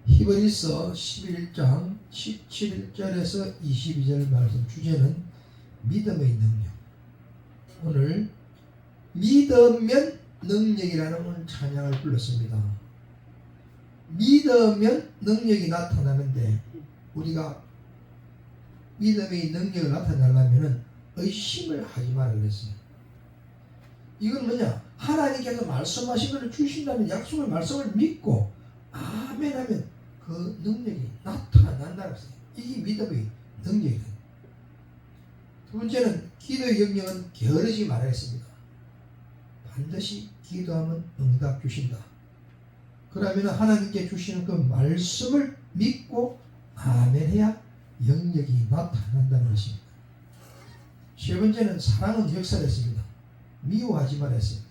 히브리서 11장 17절에서 22절 말씀, 주제는 믿음의 능력. 오늘 믿으면 능력이라는 오늘 찬양을 불렀습니다. 믿으면 능력이 나타나는데, 우리가 믿음의 능력을 나타내려면 의심을 하지 말라 그랬어요. 이건 뭐냐? 하나님께서 말씀하신 것을 주신다는 약속의 말씀을 믿고 아멘 하면 그 능력이 나타난다는 것이에요. 이게 믿음의 능력이에요. 두 번째는 기도의 영역은 게으르지 말아야겠습니다. 반드시 기도하면 응답 주신다. 그러면 하나님께 주시는 그 말씀을 믿고 아멘 해야 영역이 나타난다는 것입니다. 세 번째는 사랑은 역사했습니다. 미워하지 말았습니다.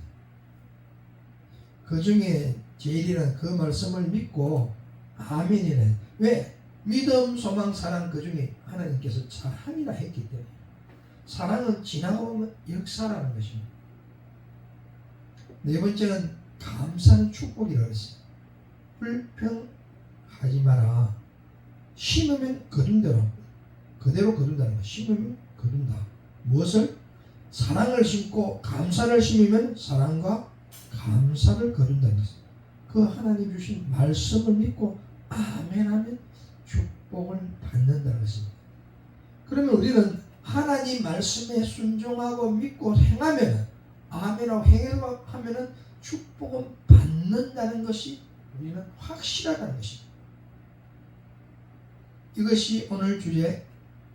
그 중에 제일이란 그 말씀을 믿고 아멘이래. 왜? 믿음, 소망, 사랑, 그 중에 하나님께서 사랑이라 했기 때문에. 사랑은 지나가면 역사라는 것입니다. 네 번째는 감사는 축복이라고 했어요. 불평하지 마라. 심으면 거둔대로, 그대로 거둔다는 거. 심으면 거둔다. 무엇을? 사랑을 심고 감사를 심으면 사랑과 감사를 거둔다는 것입니다. 그 하나님 주신 말씀을 믿고 아멘하면 축복을 받는다는 것입니다. 그러면 우리는 하나님 말씀에 순종하고 믿고 행하면, 아멘하고 행하고 하면은 축복은 받는다는 것이 우리는 확실하다는 것입니다. 이것이 오늘 주제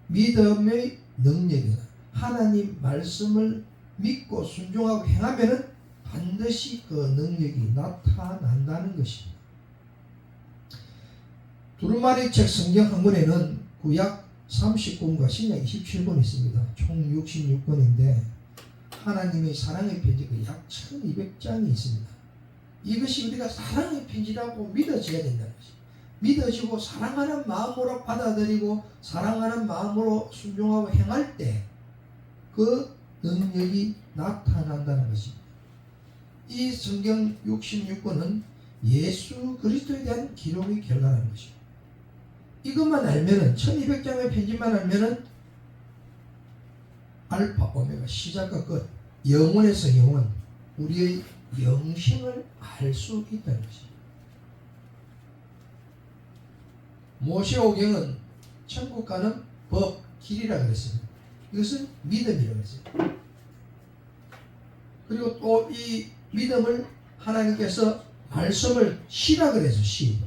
믿음의 능력이다. 하나님 말씀을 믿고 순종하고 행하면은 반드시 그 능력이 나타난다는 것입니다. 두루마리 책 성경 한 권에는 구약 39권과 신약 27권 있습니다. 총 66권인데 하나님의 사랑의 편지가 약 1200장이 있습니다. 이것이 우리가 사랑의 편지라고 믿어져야 된다는 것입니다. 믿어지고 사랑하는 마음으로 받아들이고 사랑하는 마음으로 순종하고 행할 때 그 능력이 나타난다는 것입니다. 이 성경 66권은 예수 그리스도에 대한 기록의 결과라는 것입니다. 이것만 알면은 1200장의 편지만 알면은 알파 오메가 시작과 끝, 영원에서 영원, 우리의 영생을 알 수 있다는 것입니다. 모세오경은 천국 가는 법, 길이라고 그랬습니다. 이것은 믿음이라고 했어요. 그리고 또 이 믿음을 하나님께서 말씀을 시라 그래서 시.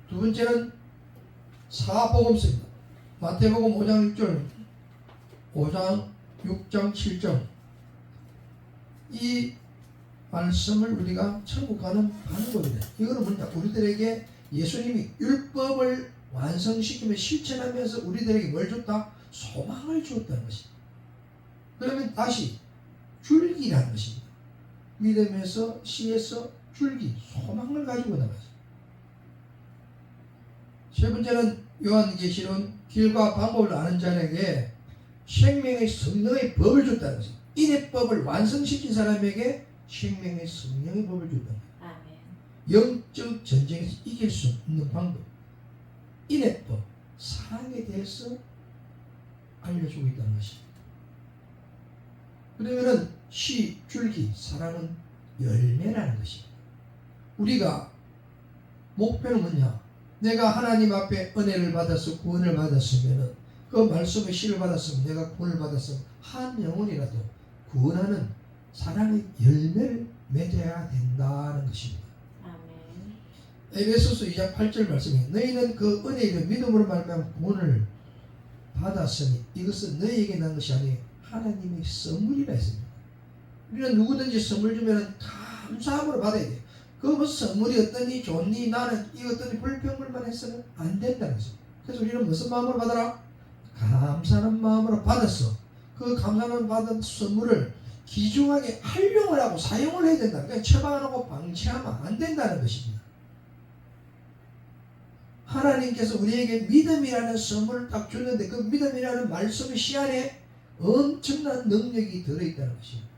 두 번째는 사복음서입니다. 마태복음 5장 6절, 5장 6장 7절. 이 말씀을 우리가 천국 가는 방법이다. 이거는 뭐냐? 우리들에게 예수님이 율법을 완성시키며 실천하면서 우리들에게 뭘 줬다? 소망을 주었다는 것입니다. 그러면 다시 줄기라는 것입니다. 믿음에서 시에서 줄기, 소망을 가지고 나가죠. 세 번째는 요한계시론 길과 방법을 아는 자에게 생명의 성령의 법을 줬다는 것입니다. 인해법을 완성시킨 사람에게 생명의 성령의 법을 줬다는 것입니다. 영적 전쟁에서 이길 수 있는 방법, 인해법, 사랑에 대해서 알려주고 있다는 것입니다. 그러면은 시, 줄기, 사랑은 열매라는 것입니다. 우리가 목표는 뭐냐? 내가 하나님 앞에 은혜를 받아서 구원을 받았으면은, 그 말씀의 시를 받았으면, 내가 구원을 받았으면 한 영혼이라도 구원하는 사랑의 열매를 맺어야 된다는 것입니다. 에베소서 2장 8절 말씀에 너희는 그 은혜의 믿음으로 말미암아 구원을 받았으니 이것은 너희에게 난 것이 아니요 하나님의 선물이라 했습니다. 우리는 누구든지 선물 주면 감사함으로 받아야 돼요. 그 선물이 어떠니 좋니 나는 이 어떠니 불평불만 해서는 안 된다는 것입니다. 그래서 우리는 무슨 마음으로 받아라? 감사하는 마음으로 받았어. 그 감사하는 받은 선물을 귀중하게 활용을 하고 사용을 해야 된다. 그러니까 처방하고 방치하면 안 된다는 것입니다. 하나님께서 우리에게 믿음이라는 선물을 딱 줬는데 그 믿음이라는 말씀의 시 안에 엄청난 능력이 들어있다는 것입니다.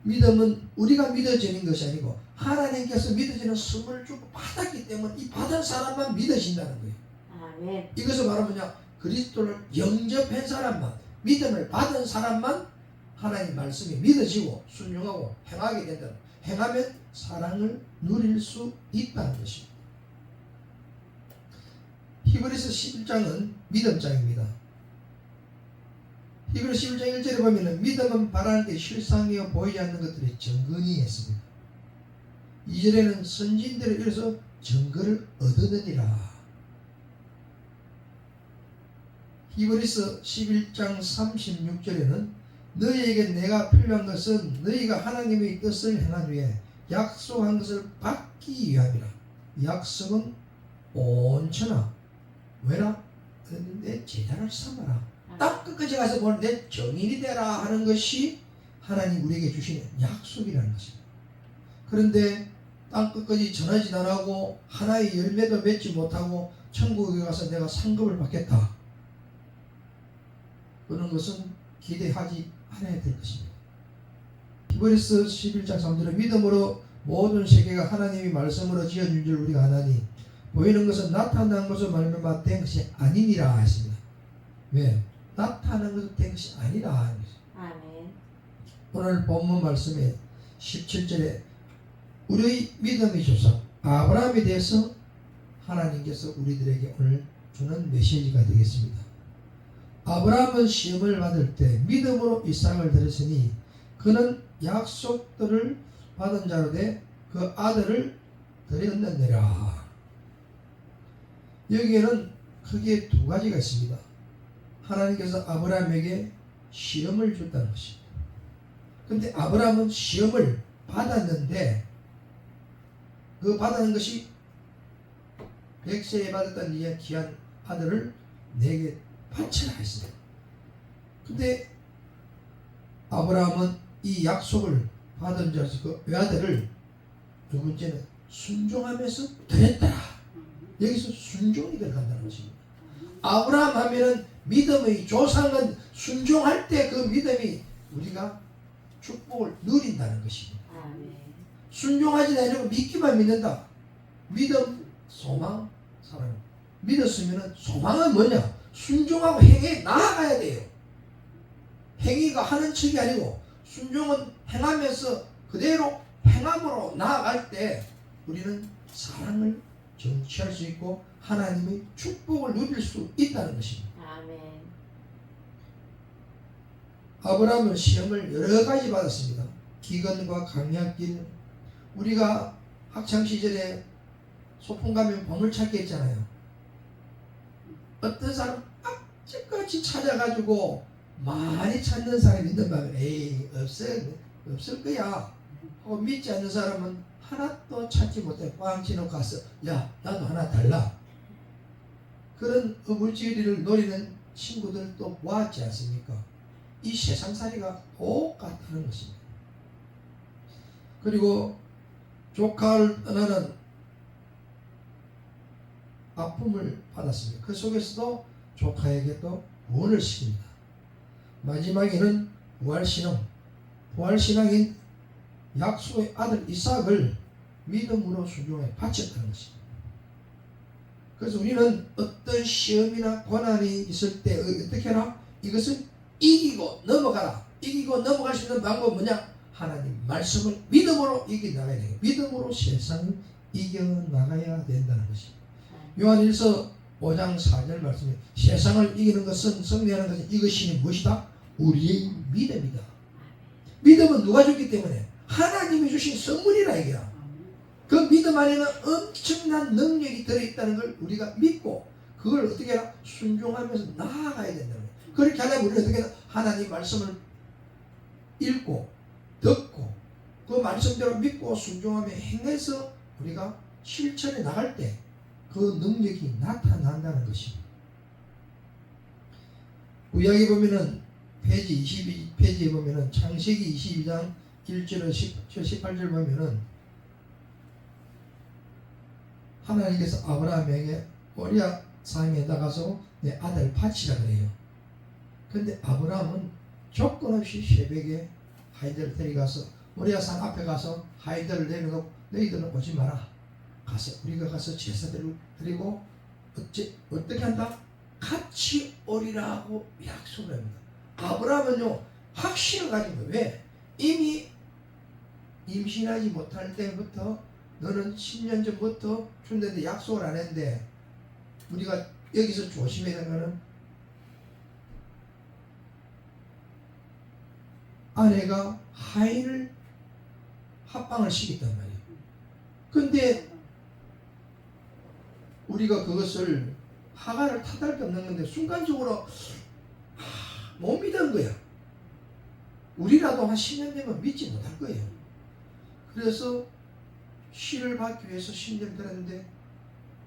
믿음은 우리가 믿어지는 것이 아니고 하나님께서 믿어지는 선물을 주고 받았기 때문에 이 받은 사람만 믿어진다는 거예요. 아멘. 이것을 말하면 뭐냐? 그리스도를 영접한 사람만, 믿음을 받은 사람만 하나님 말씀이 믿어지고 순종하고 행하게 된다. 행하면 사랑을 누릴 수 있다는 것입니다. 히브리서 11장은 믿음장입니다. 히브리서 11장 1절에 보면 믿음은 바라는 데 실상이어 보이지 않는 것들의 증거니 했습니다. 2절에는 선지인들을 이뤄서 증거를 얻으느니라. 히브리서 11장 36절에는 너희에게 내가 필요한 것은 너희가 하나님의 뜻을 행한 후에 약속한 것을 받기 위함이라. 약속은 온천하 왜라? 내 제자를 삼아라. 딱 끝까지 가서 보는 내 정인이 되라 하는 것이 하나님 우리에게 주시는 약속이라는 것입니다. 그런데 땅 끝까지 전하지 않고 하나의 열매도 맺지 못하고 천국에 가서 내가 상급을 받겠다. 그런 것은 기대하지 않아야 될 것입니다. 히브리서 11장 3절에 믿음으로 모든 세계가 하나님의 말씀으로 지어진 줄 우리가 아나니 보이는 것은 나타난 것으로 말미암아 된 것이 아니니라 했습니다. 왜? 나타난 것으로 된 것이 아니라 하는 것입니다. 아멘. 오늘 본문 말씀에 17절에 우리의 믿음의 조상 아브라함에 대해서 하나님께서 우리들에게 오늘 주는 메시지가 되겠습니다. 아브라함은 시험을 받을 때 믿음으로 이삭을 드렸으니 그는 약속들을 받은 자로 돼 그 아들을 드렸느니라. 여기에는 크게 두 가지가 있습니다. 하나님께서 아브라함에게 시험을 줬다는 것입니다. 그런데 아브라함은 시험을 받았는데 그 받은 것이 100세에 받았던 이 귀한 아들을 내게 바치라 했어요. 근데 아브라함은 이 약속을 받은 자로서 그 외아들을 두 번째는 순종하면서 드렸다. 여기서 순종이 들어간다는 것입니다. 아브라함 하면은 믿음의 조상은 순종할 때 그 믿음이 우리가 축복을 누린다는 것입니다. 아멘. 순종하지 않고 믿기만 믿는다. 믿음, 소망, 사랑. 믿었으면 소망은 뭐냐? 순종하고 행에 나아가야 돼요. 행위가 하는 척이 아니고 순종은 행하면서 그대로 행함으로 나아갈 때 우리는 사랑을 정취할 수 있고 하나님의 축복을 누릴 수 있다는 것입니다. 아멘. 아브라함은 시험을 여러 가지 받았습니다. 기근과 강약길. 우리가 학창시절에 소풍 가면 보물찾기 했잖아요. 어떤 사람 악착같이 찾아가지고 많이 찾는 사람이 있는 반면 에이 없을 거야 하고 믿지 않는 사람은 하나도 찾지 못해 꽝 치놓고 가서 야 나도 하나 달라. 그런 어불지리를 노리는 친구들도 보았지 않습니까? 이 세상살이가 똑같다는 것입니다. 그리고 조카를 떠나는 아픔을 받았습니다. 그 속에서도 조카에게 또 구원을 시킵니다. 마지막에는 부활신앙인 약속의 아들 이삭을 믿음으로 순종해 바쳤다는 것입니다. 그래서 우리는 어떤 시험이나 고난이 있을 때 어떻게 하나? 이것을 이기고 넘어가라. 이기고 넘어갈 수 있는 방법은 뭐냐? 하나님 말씀을 믿음으로 이겨나가야 돼요. 믿음으로 세상을 이겨나가야 된다는 것입니다. 요한일서 5장 4절 말씀에 세상을 이기는 것은 승리하는 것은 이것이 무엇이다? 우리의 믿음이다. 믿음은 누가 줬기 때문에? 하나님이 주신 선물이라 이게야. 그 믿음 안에는 엄청난 능력이 들어있다는 걸 우리가 믿고 그걸 어떻게 해라? 순종하면서 나아가야 된다는 거예요. 그렇게 하려면 우리는 어떻게 해라? 하나님 말씀을 읽고 듣고 그 말씀대로 믿고 순종하며 행해서 우리가 실천에 나갈 때 그 능력이 나타난다는 것입니다. 구약에 보면은 페이지 22페이지에 보면은 창세기 22장 1절 18절 보면은 하나님께서 아브라함에게 모리아 산에 나가서 내 아들 바치라 그래요. 근데 아브라함은 조건 없이 새벽에 하이드를 데려가서 모리아 산 앞에 가서 하이드를 내려놓고 너희들은 오지 마라. 우리가 가서 제사들을 드리고 어떻게 한다? 같이 오리라고 약속을 합니다. 아브라함은요 확신을 가진 거예요. 왜? 이미 임신하지 못할 때부터 너는 10년 전부터 준다는데 약속을 안 했는데, 우리가 여기서 조심해야 되는 거는 아내가 하인을 합방을 시켰단 말이에요. 근데 우리가 그것을 하가를 탓할 게 없는 건데 순간적으로 못 믿은 거야. 우리라도 한 10년 되면 믿지 못할 거예요. 그래서 시를 받기 위해서 10년 들었는데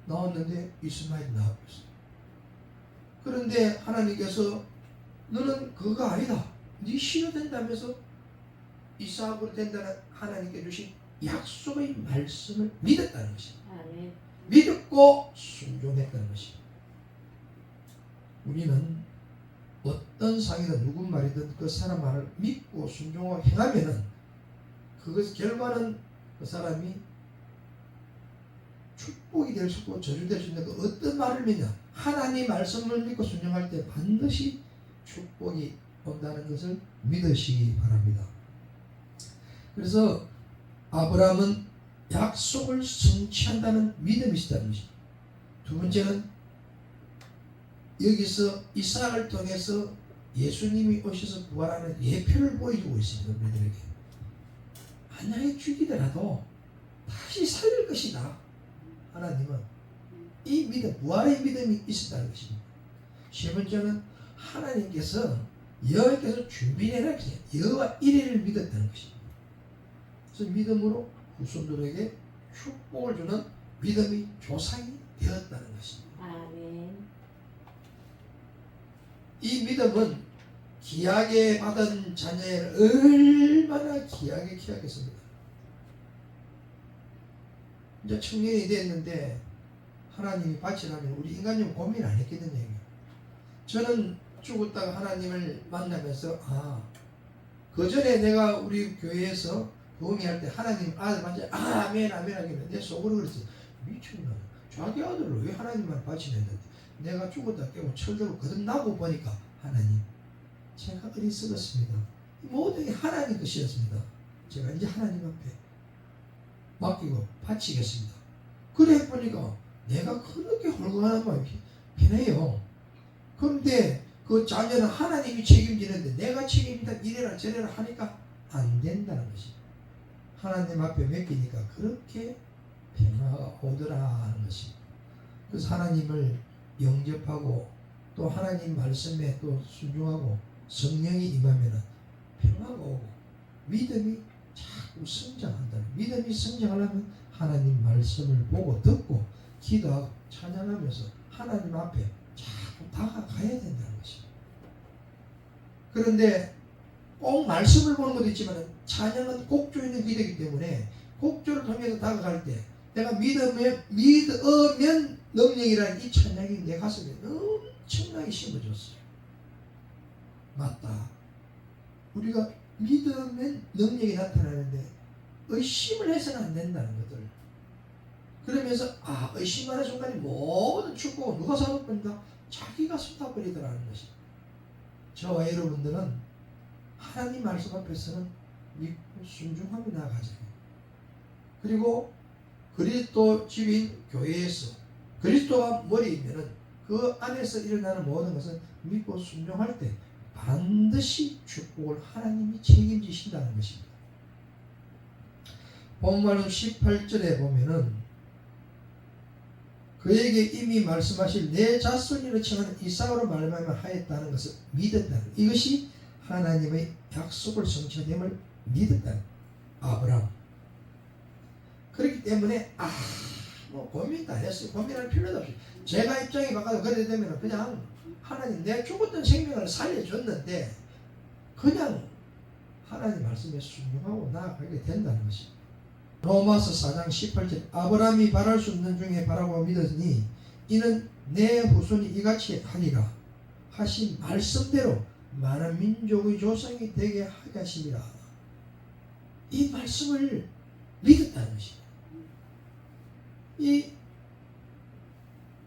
나왔는데 이스마엘이 나왔어요. 그런데 하나님께서 너는 그거 아니다. 네 시로 된다면서 이삭으로 된다는 하나님께 주신 약속의 말씀을 믿었다는 것입니다. 믿었고 순종했다는 것입니다. 우리는 어떤 상이든 누구 말이든 그 사람 말을 믿고 순종하고 행하면은 그것 결과는 그 사람이 축복이 될 수 있고 저주될 수 있는 그 어떤 말을 믿냐, 하나님 말씀을 믿고 순종할 때 반드시 축복이 온다는 것을 믿으시기 바랍니다. 그래서 아브라함은 약속을 성취한다는 믿음이 있다는 것입니다. 두 번째는 여기서 이삭을 통해서 예수님이 오셔서 부활하는 예표를 보여주고 있습니다. 우리들에게 만약에 죽이더라도 다시 살릴 것이다. 하나님은 이 믿음, 부활의 믿음이 있었다는 것입니다. 세 번째는 하나님께서 여호와께서 준비해놓은 여호와 이레를 믿었다는 것입니다. 그래서 믿음으로 후손들에게 축복을 주는 믿음이 조상이 되었다는 것입니다. 아멘. 이 믿음은 귀하게 받은 자녀를 얼마나 귀하게 키웠겠습니까? 이제 청년이 됐는데 하나님이 바치라면 우리 인간적으로 고민 안 했겠느냐. 저는 죽었다가 하나님을 만나면서 그 전에 내가 우리 교회에서 부흥회할 때 하나님 아들 만져 아멘 아멘 하기는 내 속으로 그랬지. 미쳤나. 자기 아들을 왜 하나님만 바치는데 내가 죽었다 깨고 철들고 거듭나고 보니까 하나님 제가 어리석었습니다. 모든 게 하나님 것이었습니다. 제가 이제 하나님 앞에 맡기고 바치겠습니다. 그래 보니까 내가 그렇게 홀가분한 마음이 편해요. 그런데 그 자녀는 하나님이 책임지는데 내가 책임진다 이래라 저래라 하니까 안 된다는 것이 하나님 앞에 맡기니까 그렇게 평화가 오더라 하는 것입니다. 그래서 하나님을 영접하고 또 하나님 말씀에 또 순종하고 성령이 임하면 평화가 오고 믿음이 자꾸 성장한다는, 믿음이 성장하려면 하나님 말씀을 보고 듣고 기도하고 찬양하면서 하나님 앞에 자꾸 다가가야 된다는 것입니다. 그런데 꼭 말씀을 보는 것도 있지만 찬양은 곡조 있는 기도이기 때문에 곡조를 통해서 다가갈 때 내가 믿으면 능력이라는 이 찬양이 내 가슴에 엄청나게 심어졌어요. 맞다. 우리가 믿으면 능력이 나타나는데 의심을 해서는 안 된다는 것들. 그러면서 의심하는 순간에 모든 축복은 누가 사도버린다? 자기가 쏟아버리더라는 것이. 저와 여러분들은 하나님 말씀 앞에서는 믿고 순종하며 나아가잖아요. 그리고 그리스도 집인 교회에서 그리스도가 머리이면은 그 안에서 일어나는 모든 것은 믿고 순종할 때 반드시 축복을 하나님이 책임지신다는 것입니다. 본문은 18절에 보면은 그에게 이미 말씀하실 내 자손이라 칭하는 이삭으로 말미암아 하였다는 것을 믿었다는, 이것이 하나님의 약속을 성취됨을 믿었다는 아브라함. 그렇기 때문에 고민도 안 했어요. 고민할 필요도 없어요. 제가 입장이 바꿔서 그래 되면 그냥 하나님 내 죽었던 생명을 살려줬는데 그냥 하나님 말씀에 순종하고 나아가게 된다는 것입니다. 로마서 4장 18절 아브라함이 바랄 수 없는 중에 바라고 믿었으니 이는 내 후손이 이같이 하리라 하신 말씀대로 많은 민족의 조상이 되게 하게 하시리라. 이 말씀을 믿었다는 것입니다. 이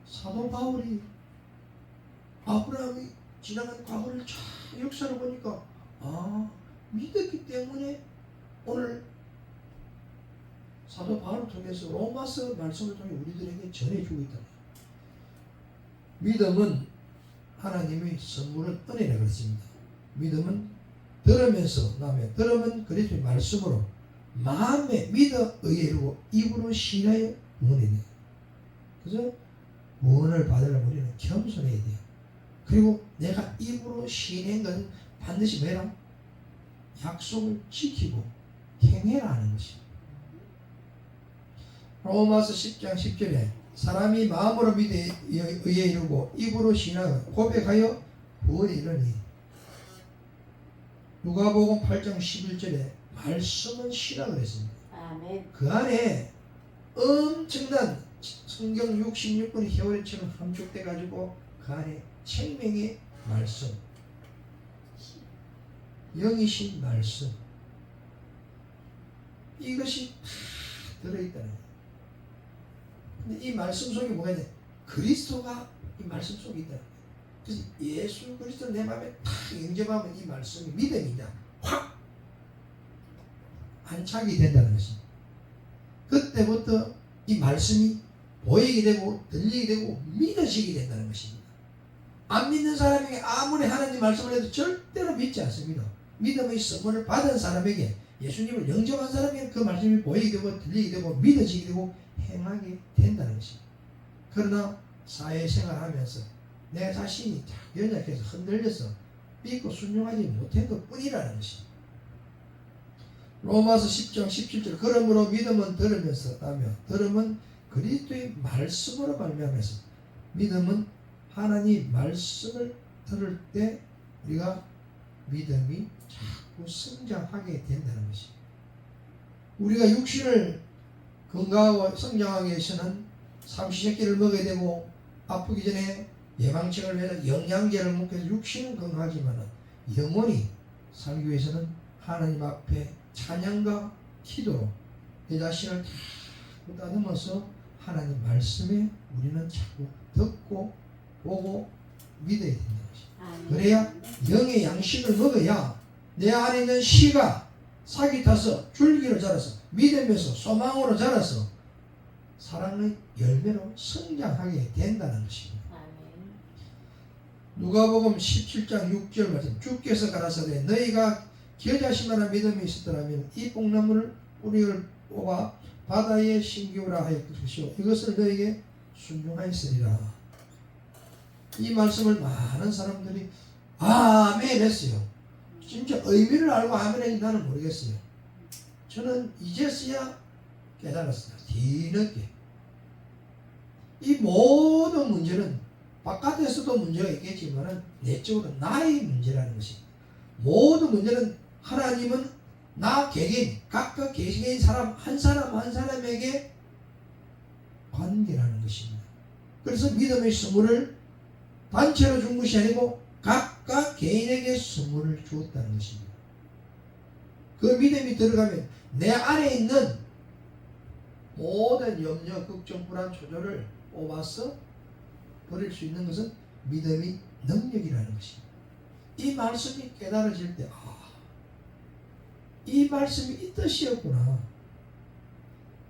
사도 바울이 아브라함이 지나간 과거를 쫙 역사를 보니까 믿었기 때문에 오늘 사도 바울을 통해서 로마서 말씀을 통해 우리들에게 전해주고 있다. 믿음은 하나님의 선물은 은혜라 그랬습니다. 믿음은 들으면서 들으면 그리스도의 말씀으로 마음에 믿어 의뢰하고 입으로 신하여 무언이네. 그래서 무언을 받으려면 우리는 겸손해야 돼요. 그리고 내가 입으로 신한 것은 반드시 뭐라? 약속을 지키고 행해라 하는 것입니다. 로마서 10장 10절에 사람이 마음으로 믿어 의에 이르고 입으로 신하여 고백하여 구원에 이르니, 누가복음 8장 11절에 말씀은 시라 그랬습니다. 아멘. 그 안에 엄청난 성경 66권의 히어리처럼 함축돼 가지고 그 안에 생명의 말씀, 영이신 말씀, 이것이 다 들어있다는 거예요. 근데 이 말씀 속에 뭐가 있냐? 그리스도가 이 말씀 속에 있다는 거예요. 그래서 예수 그리스도를 내 마음에 탁 영접하면 이 말씀이 믿음이냐 확 안착이 된다는 것입니다. 그때부터 이 말씀이 보이게 되고 들리게 되고 믿어지게 된다는 것입니다. 안 믿는 사람에게 아무리 하나님 말씀을 해도 절대로 믿지 않습니다. 믿음의 선물을 받은 사람에게, 예수님을 영접한 사람에게 그 말씀이 보이게 되고 들리게 되고 믿어지게 되고 행하게 된다는 것입니다. 그러나 사회생활하면서 내 자신이 연약해서 흔들려서 믿고 순종하지 못한 것 뿐이라는 것입니다. 로마서 10장 17절 그러므로 믿음은 들으면서 나며 들음은 그리스도의 말씀으로 말미암아서, 믿음은 하나님 말씀을 들을 때 우리가 믿음이 자꾸 성장하게 된다는 것입니다. 우리가 육신을 건강하고 성장하기 위해서는 삼시세끼를 먹어야 되고, 아프기 전에 예방책을 위해서 영양제를 먹고 해서 육신은 건강하지만 영혼이 살기 위해서는 하나님 앞에 찬양과 기도로 내 자신을 다 다듬어서 하나님 말씀에 우리는 자꾸 듣고 보고 믿어야 된다는 것입니다. 그래야 영의 양식을 먹어야 내 안에 있는 씨가 싹이 타서 줄기로 자라서 믿음에서 소망으로 자라서 사랑의 열매로 성장하게 된다는 것입니다. 누가복음 17장 6절 말씀, 주께서 가라사대 너희가 겨자씨만한 믿음이 있었더라면 이 뽕나무를 뿌리를 뽑아 바다에 심기우라 하였으시오. 이것을 너에게 순종하였으리라. 이 말씀을 많은 사람들이 아멘 했어요. 진짜 의미를 알고 아멘 했는지 나는 모르겠어요. 저는 이제서야 깨달았어요. 뒤늦게. 이 모든 문제는 바깥에서도 문제가 있겠지만 내적으로 나의 문제라는 것입니다. 모든 문제는 하나님은 나 개개인, 각각 개개인 사람 한 사람에게 관계라는 것입니다. 그래서 믿음의 선물을 단체로 준 것이 아니고 각각 개인에게 선물을 주었다는 것입니다. 그 믿음이 들어가면 내 안에 있는 모든 염려, 걱정, 불안, 초조를 뽑아서 버릴 수 있는 것은 믿음의 능력이라는 것입니다. 이 말씀이 깨달아질 때 이 말씀이 이 뜻이었구나.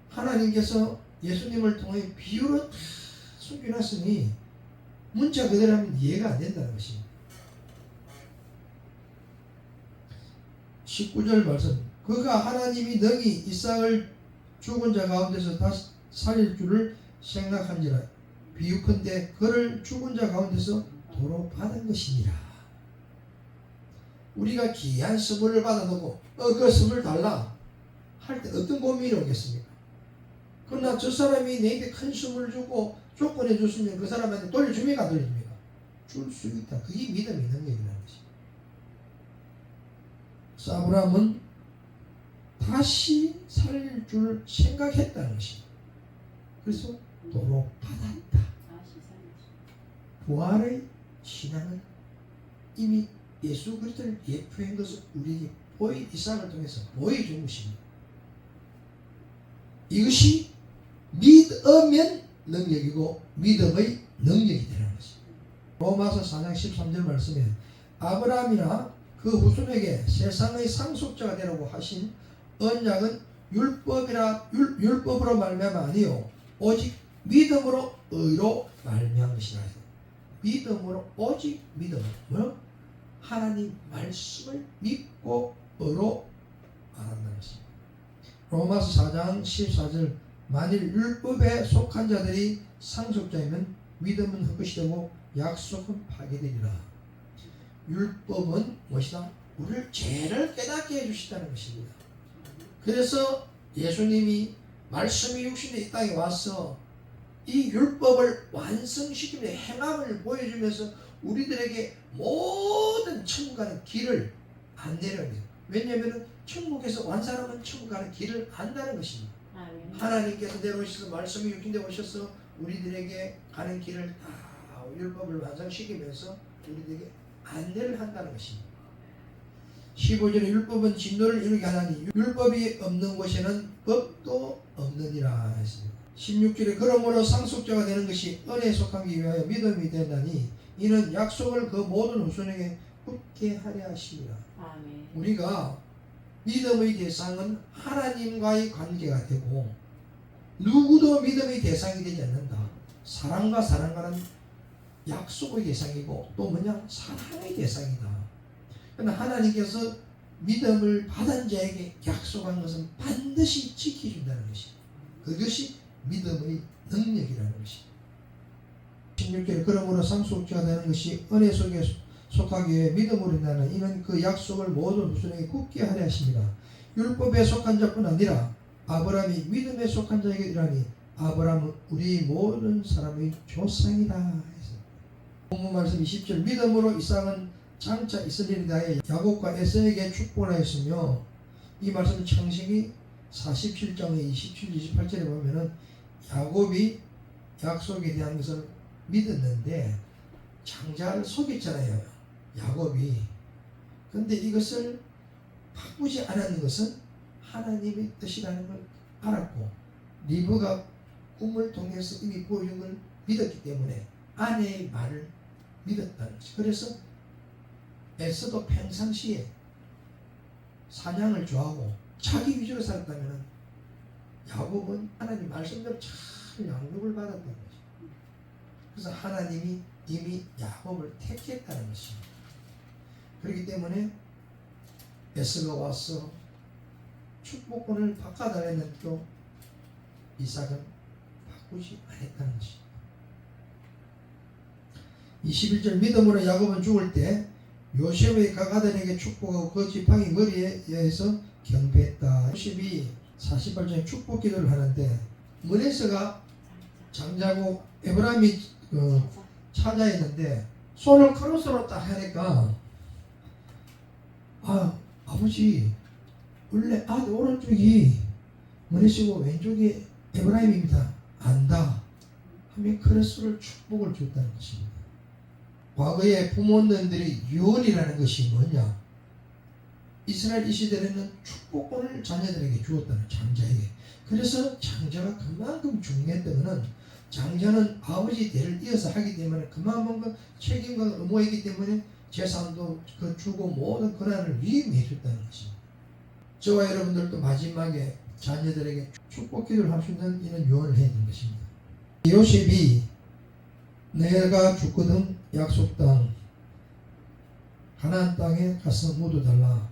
하나님께서 예수님을 통해 비유로 숨겨놨으니 문자 그대로 하면 이해가 안 된다는 것입니다. 19절 말씀, 그가 하나님이 능히 이삭을 죽은 자 가운데서 다시 살릴 줄을 생각한지라 비유컨대 그를 죽은 자 가운데서 도로 받은 것이니라. 우리가 귀한 선물을 받아놓고 그 선물 달라 할 때 어떤 고민이 오겠습니까? 그러나 저 사람이 내게 큰 선물을 주고 조건해 줬으면 그 사람한테 돌려줍니까 안 돌려줍니까? 줄 수 있다. 그게 믿음의 능력이라는 것입니다. 그래서 아브라함은 다시 살릴 줄 생각했다는 것입니다. 그래서 도로 받았다. 부활의 신앙은 이미 예수 그리스도를 예표한 것을 우리에게 이삭을 통해서 보여준 것입니다. 이것이 믿으면 능력이고 믿음의 능력이 되는 것입니다. 로마서 4장 13절 말씀에 아브라함이나 그 후손에게 세상의 상속자가 되라고 하신 언약은 율법으로 말미암아 아니요 오직 믿음으로 의로 말미암은 것이라. 믿음으로 오직 믿음으로 하나님 말씀을 믿고 의로 말한다는 것입니다. 로마서 4장 14절 만일 율법에 속한 자들이 상속자이면 믿음은 헛것이 되고 약속은 파괴되리라. 율법은 무엇이다? 우리를 죄를 깨닫게 해주시다는 것입니다. 그래서 예수님이 말씀이 육신의 이 땅에 와서 이 율법을 완성시키며 행함을 보여주면서 우리들에게 모든 천국 가는 길을 안내를 합니다. 왜냐하면 천국에서 완사람은 천국 가는 길을 안다는 것입니다. 하나님께서 내려오셔서 말씀이 육신되어 오셔서 우리들에게 가는 길을 다 율법을 완성시키면서 우리들에게 안내를 한다는 것입니다. 15절에 율법은 진노를 이루게 하나니 율법이 없는 곳에는 법도 없느니라 했습니다. 16절에 그러므로 상속자가 되는 것이 은혜에 속하기 위하여 믿음이 된다니 이는 약속을 그 모든 후손에게 굳게 하려 하십니다. 아멘. 우리가 믿음의 대상은 하나님과의 관계가 되고 누구도 믿음의 대상이 되지 않는다. 사랑과 사랑과는 약속의 대상이고 또 뭐냐? 사랑의 대상이다. 그러나 하나님께서 믿음을 받은 자에게 약속한 것은 반드시 지켜준다는 것입니다. 그것이 믿음의 능력이라는 것입니다. 16절에 그러므로 상속자가 되는 것이 은혜 속에 속하기 위해 믿음으로 인하여 이는 그 약속을 모든 후손에게 굳게 하려 하십니다. 율법에 속한 자뿐 아니라 아브라함이 믿음에 속한 자에게라니 아브라함은 우리 모든 사람의 조상이다 해서 본문 말씀 20절 믿음으로 이삭은 장차 이스라엘에 대하여 야곱과 에서에게 축복하였으며 이 말씀 창세기 47장의 27, 28절에 보면은 야곱이 약속에 대한 것을 믿었는데 장자를 속였잖아요. 야곱이. 그런데 이것을 바꾸지 않았는 것은 하나님의 뜻이라는 걸 알았고 리브가 꿈을 통해서 이미 보여준 걸 믿었기 때문에 아내의 말을 믿었다는 거죠. 그래서 에서도 평상시에 사냥을 좋아하고 자기 위주로 살았다면 야곱은 하나님 말씀대로 잘 양육을 받았다는 거죠. 그래서 하나님이 이미 야곱을 택했다는 것입니다. 그렇기 때문에 에서가 와서 축복권을 바꿔달랬는데도 이삭은 바꾸지 않았다는 것입니다. 21절 믿음으로 야곱은 죽을 때 요셉의 각 아들에게 축복하고 그 지팡이 머리에 의해서 경배했다. 요셉이 48장에 축복 기도를 하는데 머네스가 장자고 에브라임이 차자였는데 손을 크로스로 딱 하니까 아버지 원래 아들 오른쪽이 머네스고 왼쪽이 에브라임입니다. 안다 하면 크로스를 축복을 줬다는 것입니다. 과거에 부모님들이 유언이라는 것이 뭐냐? 이스라엘 이 시대에는 축복권을 자녀들에게 주었다는 장자에게. 그래서 장자가 그만큼 중요했던 것은 장자는 아버지 대를 이어서 하기 때문에 그만큼 책임과 의무이기 때문에 재산도 그 주고 모든 권한을 위임해 줬다는 것입니다. 저와 여러분들도 마지막에 자녀들에게 축복 기도를 할 수 있는 이런 유언을 해야 되는 것입니다. 요셉이 내가 죽거든 약속 땅 가나안 땅에 가서 묻어달라.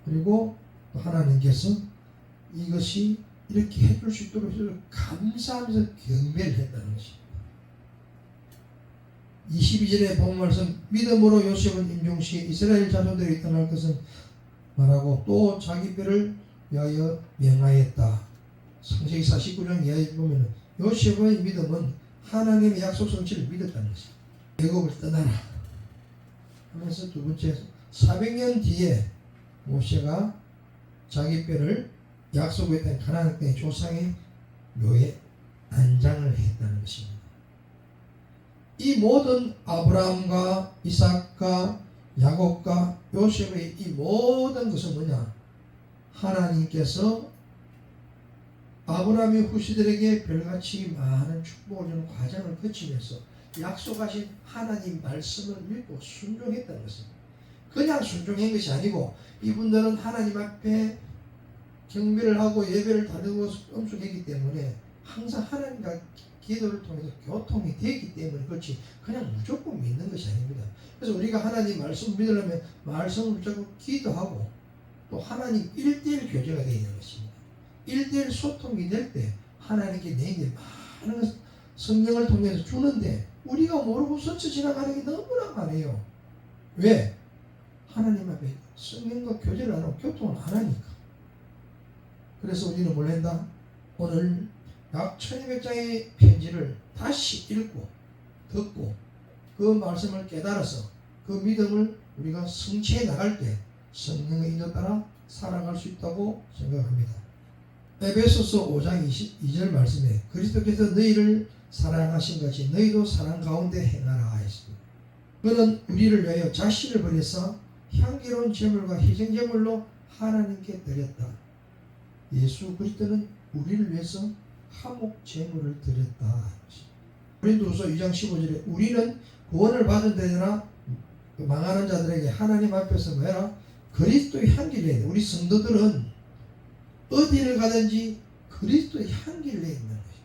그리고 하나님께서 이것이 이렇게 해줄 수 있도록 감사하면서 경배를 했다는 것입니다. 22절에 본 말씀 믿음으로 요셉은 임종시에 이스라엘 자손들이 떠날 것을 말하고 또 자기 뼈를 위하여 명하였다. 창세기 49장 이하에 보면 요셉의 믿음은 하나님의 약속 성취를 믿었다는 것입니다. 애굽을 떠나라 하면서 두 번째 400년 뒤에 모세가 자기 뼈를 약속했던 가나안 땅의 조상의 묘에 안장을 했다는 것입니다. 이 모든 아브라함과 이삭과 야곱과 요셉의 이 모든 것은 뭐냐? 하나님께서 아브라함이 후시들에게 별같이 많은 축복을 주는 과정을 거치면서 약속하신 하나님 말씀을 믿고 순종했다는 것입니다. 그냥 순종한 것이 아니고 이분들은 하나님 앞에 경배를 하고 예배를 다루고 엄숙했기 때문에 항상 하나님과 기도를 통해서 교통이 되기 때문에 그렇지 그냥 무조건 믿는 것이 아닙니다. 그래서 우리가 하나님 말씀을 믿으려면 말씀을 붙잡고 기도하고 또 하나님 1:1 교제가 되어 있는 것입니다. 1:1 소통이 될 때 하나님께 내게 많은 성령을 통해서 주는데 우리가 모르고 스쳐 지나가는 게 너무나 많아요. 왜? 하나님 앞에 성령과 교제를 안 하고 교통을 안 하니까. 그래서 우리는 뭘 한다? 오늘 약 1200장의 편지를 다시 읽고 듣고 그 말씀을 깨달아서 그 믿음을 우리가 성취해 나갈 때 성령의 인도 따라 살아갈 수 있다고 생각합니다. 에베소서 5장 22절 말씀에 그리스도께서 너희를 사랑하신 같이 너희도 사랑 가운데 행하라 하였습니다. 그는 우리를 위하여 자신을 버려서 향기로운 제물과 희생제물로 하나님께 드렸다. 예수 그리스도는 우리를 위해서 화목 제물을 드렸다. 고린도후서 2장 15절에 우리는 구원을 받은 데나 망하는 자들에게 하나님 앞에서 뭐라 그리스도의 향기를 내야 돼. 우리 성도들은 어디를 가든지 그리스도의 향기를 내야 된다는 것이죠.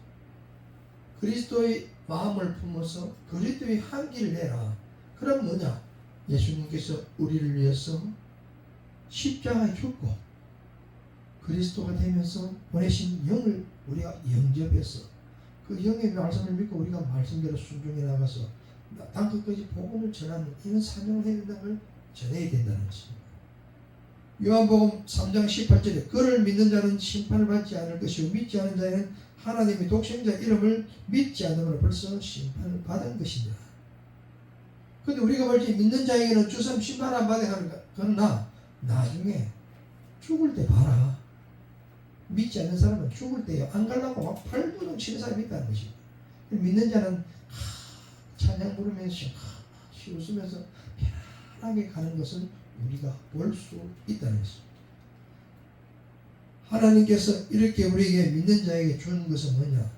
그리스도의 마음을 품어서 그리스도의 향기를 내라. 그럼 뭐냐? 예수님께서 우리를 위해서 십자가에 죽고 그리스도가 되면서 보내신 영을 우리가 영접해서 그 영의 말씀을 믿고 우리가 말씀대로 순종해 나가서 땅끝까지 복음을 전하는 이런 사명을 해야 된다는 걸 전해야 된다는 것입니다. 요한복음 3장 18절에 그를 믿는 자는 심판을 받지 않을 것이요 믿지 않은 자는 하나님의 독생자 이름을 믿지 않으므로 벌써 심판을 받은 것이냐. 근데 우리가 볼 때 믿는 자에게는 주섬 심판 안 받게 하는 그러나 나중에 죽을 때 봐라. 믿지 않는 사람은 죽을 때 안 가려고 막 팔부둥 치는 사람이 있다는 것입니다. 믿는 자는 찬양 부르면서 웃으면서 편안하게 가는 것을 우리가 볼 수 있다는 것입니다. 하나님께서 이렇게 우리에게 믿는 자에게 주는 것은 뭐냐?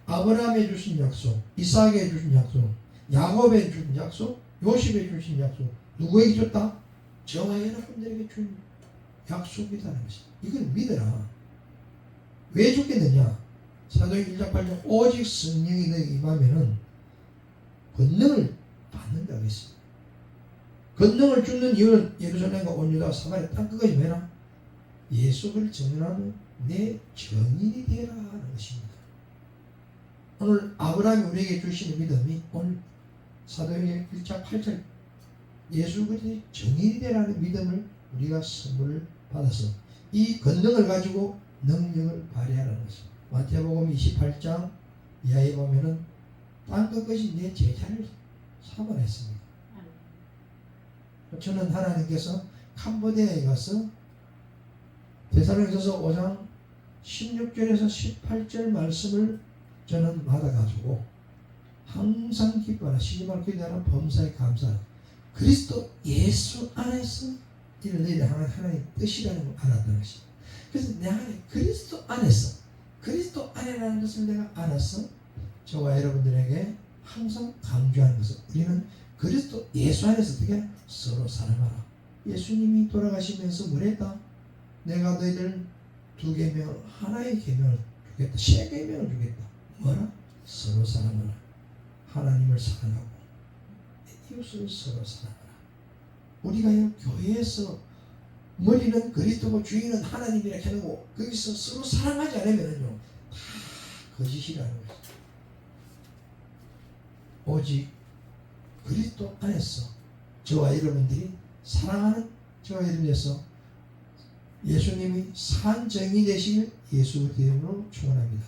아브라함에 주신 약속, 이삭에 주신 약속, 야곱에 주신 약속, 요셉에 주신 약속, 누구에게 줬다? 저와 여러분들에게 준 약속이라는 것입니다. 이걸 믿어라. 왜 죽겠느냐? 사도행 1장 8장 오직 성령이 너에게 임하면은 권능을 받는다고 했습니다. 권능을 주는 이유는 예루살렘과 온 유다 사마리아 땅끝까지 매라 예수를 증언하는 내 증인이 되라 하는 것입니다. 오늘 아브라함이 우리에게 주시는 믿음이 오늘 사도행전 1장 8절 예수 그리스도의 증인이 되라는 믿음을 우리가 선물을 받아서 이 권능을 가지고 능력을 발휘하라는 것입니다. 마태복음 28장 이하에 보면은 땅끝까지 내 제자를 삼으라 했습니다. 저는 하나님께서 캄보디아에 가서 데살로니가서 5장 16절에서 18절 말씀을 저는 받아가지고 항상 기뻐하라. 시기말 기도하라. 범사에 감사하라. 그리스도 예수 안에서 이를 너희들 하나님 뜻이라는 걸 알았다는 것입니다. 그래서 내 안에 그리스도 안에라는 것을 내가 알아서 저와 여러분들에게 항상 강조하는 것은 우리는 그리스도 예수 안에서 어떻게 서로 사랑하라. 예수님이 돌아가시면서 뭐랬다? 내가 너희들 두 계명을 하나의 계명을 주겠다. 세 계명을 주겠다. 뭐라? 서로 사랑하라. 하나님을 사랑하고 이웃을 서로 사랑하라. 우리가 이 교회에서 머리는 그리스도고 주인은 하나님이라 해놓고 거기서 서로 사랑하지 않으면요 다 거짓이라는 거죠. 오직 그리스도 안에서 저와 여러분들이 사랑하는 저와 여러분에서 예수님이 산 정의 되시길 예수 그리스도 이름으로 축원합니다.